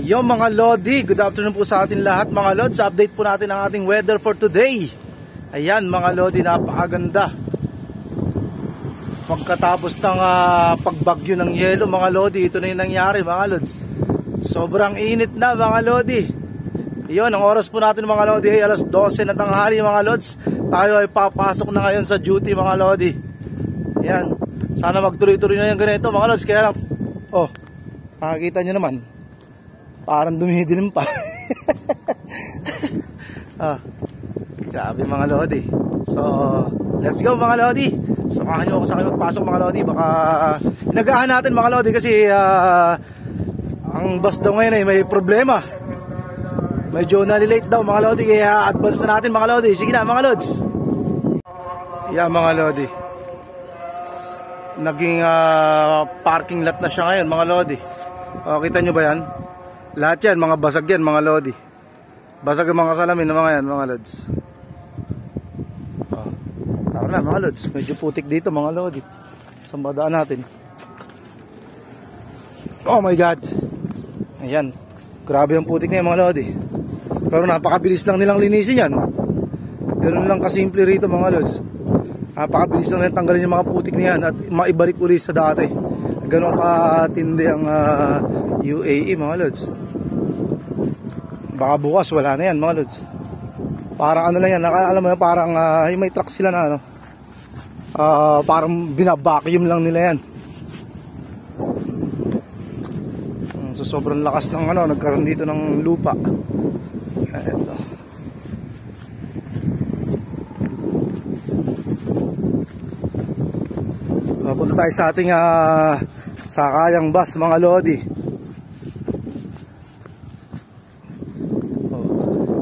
Yo mga Lodi, good afternoon po sa atin lahat mga Lods. Update po natin ang ating weather for today. Ayan mga Lodi, napakaganda. Pagkatapos ng pagbagyo ng yelo mga Lodi, ito na yung nangyari mga Lods. Sobrang init na mga Lodi. Yun, ang oras po natin mga Lodi ay alas 12 na tanghali mga Lods. Tayo ay papasok na ngayon sa duty mga Lodi. Ayan, sana magtuloy-tuloy na yung ganito mga Lods. Kaya lang, oh, makikita nyo naman, parang dumidilim pa. Grabe mga Lodi. So, let's go mga Lodi. Samahan nyo ako sa akin magpasok mga Lodi. Baka inagahan natin mga Lodi kasi ang bus daw ngayon ay may problema. Medyo nalilate daw mga Lodi. Kaya advance na natin mga Lodi. Sige na mga Lods. Yeah mga Lodi, naging parking lot na siya ngayon mga Lodi. Kita nyo ba yan? Lahat yan, mga basag yan mga Lodi. Basag ang mga salamin ng mga yan mga Lods. Tara na mga Lods, medyo putik dito mga Lodi. Saan ba daan natin? Oh my God. Ayan, grabe ang putik na yan mga Lodi. Pero napakabilis lang nilang linisin yan. Ganun lang kasimple rito mga Lods. Napakabilis lang nilang tanggalin yung mga putik na yan at maibalik ulit sa dati. Ganun katindi ang UAE mga Lods. Baka bukas wala na yan mga Lods. Parang ano lang yan, alam mo yun, parang may truck sila na ano, parang binabacuum lang nila yan. So sobrang lakas ng ano, nagkaroon dito ng lupa. Ito. Punta tayo sa ating sakayang bus mga Lodi.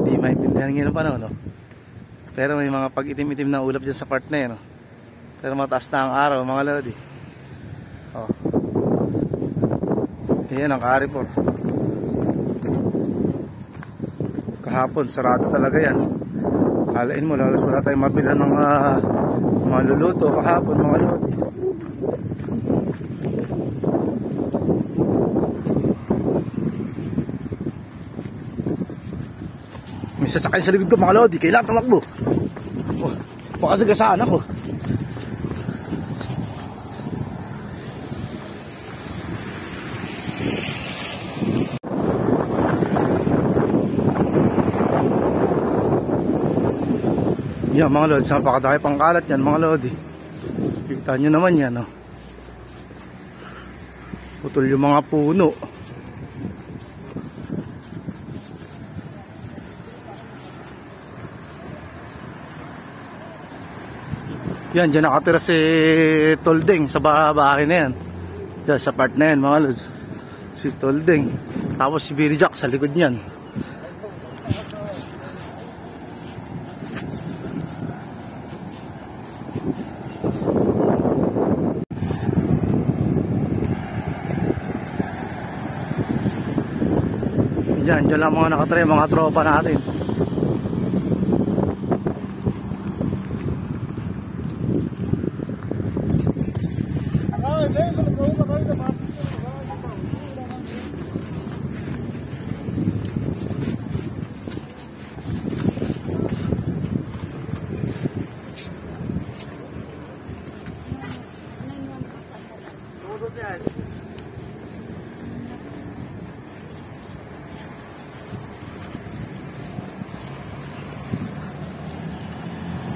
Di maintindihan ngayon pa no? Pero may mga pag-itim-itim na ulap dyan sa part na yun. No? Pero mataas na ang araw mga Lodi. Ayan ang Carrefour. Kahapon sarado talaga yan. Kalain mo lalos wala tayong mabilhan ng maluluto kahapon mga Lodi. May sasakay sa likod ko mga Lodi, kailangan tumakbo. Baka sagasaan ako. Yan mga Lodi, napakadami pang kalat yan mga Lodi. Kita nyo naman yan, no? Putol yung mga puno. Yan, dyan nakatira si Toldeng sa bahay na yan. Dyan sa part na yan mga Lods. Si Toldeng. Tapos si Billy Jack sa likod niyan. Dyan lang mga nakatira, mga tropa natin.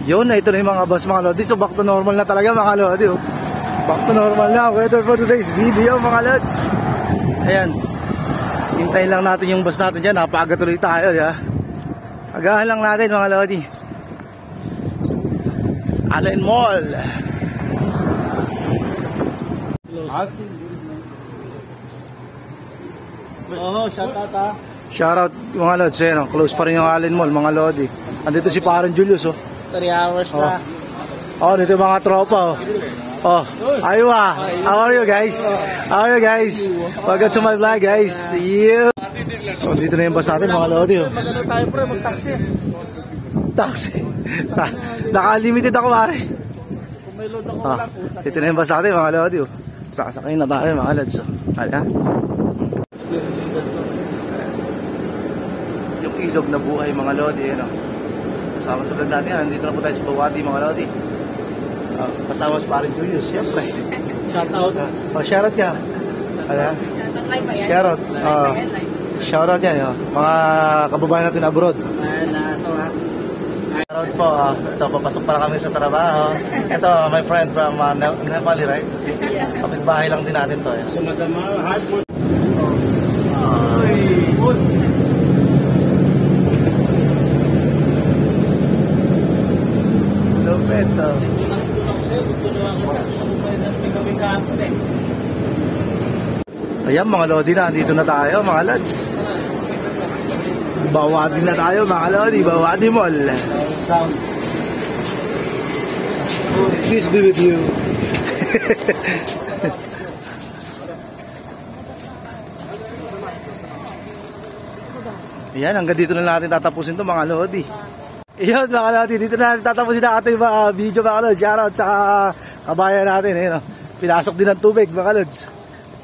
Yun na, ito na yung mga bus mga Lodi. So back to normal na talaga mga Lodi. Back to normal na weather for today's video mga Lods. Ayan, hintayin lang natin yung bus natin dyan. Napaaga tuloy tayo ya. Agahan lang natin mga Lodi. Allen Mall. Shoutout Shoutout mga Lods. Ayan, close pa rin yung Allen Mall mga Lodi. Andito si Parang Julius 3 hours na. Dito mga tropa aywa. How are you guys? Welcome to my vlog guys. So dito na yung bus natin mga Lodi. Magano tayo pre, mag-taxi. Taxi. Naka-limited ako pare. Kung may load ako lang puta. Dito na yung bus natin mga Lodi. Sasakay na tayo mga Lods. ilog na buhay mga lodi. Ano? Kasama sa vlog natin, nandito na po tayo sa Bawati mga lodi. Kasama si Parin Julius, siyempre. Shoutout. Shoutout ka. Ano? Shoutout. Shoutout yan. Mga kababayan natin abroad. Shoutout po. Ito, papasok pala kami sa trabaho. Ito, my friend from Nepali, right? Kapitbahay lang din natin to. Sumadama, hard mo. Lupit to. Ayan mga lodi na, dito na tayo mga lads. Bawati na tayo mga lodi, Bawati Mall. Peace be with you. Ayan, hanggang dito na natin tatapusin to mga lodi. Ayan mga lodi, dito na natin tatapusin na ating mga video mga lods. Shoutout sa kabayan natin. Ayan, pinasok din ng tubig mga lods.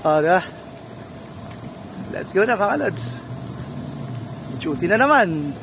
Diba? Let's go na mga lods. Duty na naman.